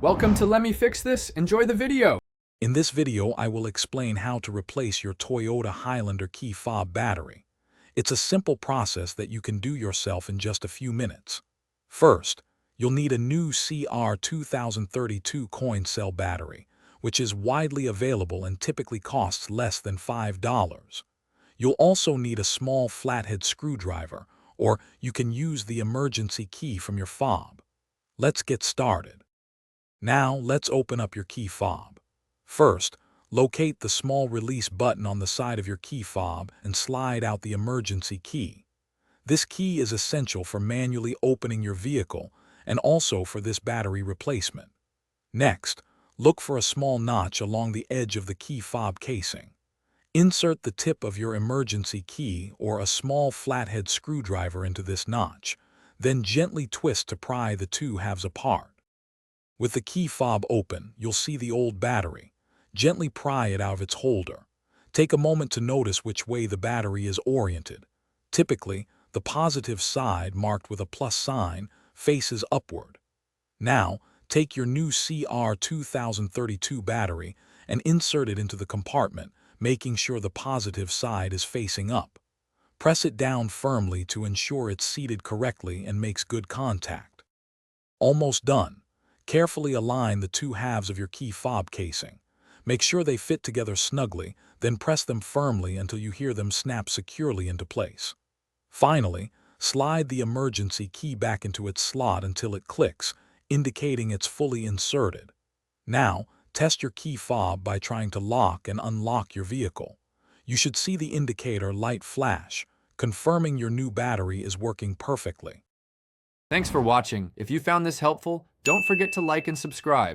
Welcome to Let Me Fix This. Enjoy the video. In this video, I will explain how to replace your Toyota Highlander key fob battery. It's a simple process that you can do yourself in just a few minutes. First, you'll need a new CR2032 coin cell battery, which is widely available and typically costs less than $5. You'll also need a small flathead screwdriver, or you can use the emergency key from your fob. Let's get started. Now, let's open up your key fob. First, locate the small release button on the side of your key fob and slide out the emergency key. This key is essential for manually opening your vehicle and also for this battery replacement. Next, look for a small notch along the edge of the key fob casing. Insert the tip of your emergency key or a small flathead screwdriver into this notch, then gently twist to pry the two halves apart. With the key fob open, you'll see the old battery. Gently pry it out of its holder. Take a moment to notice which way the battery is oriented. Typically, the positive side, marked with a plus sign, faces upward. Now, take your new CR2032 battery and insert it into the compartment, making sure the positive side is facing up. Press it down firmly to ensure it's seated correctly and makes good contact. Almost done. Carefully align the two halves of your key fob casing. Make sure they fit together snugly, then press them firmly until you hear them snap securely into place. Finally, slide the emergency key back into its slot until it clicks, indicating it's fully inserted. Now, test your key fob by trying to lock and unlock your vehicle. You should see the indicator light flash, confirming your new battery is working perfectly. Thanks for watching. If you found this helpful, don't forget to like and subscribe.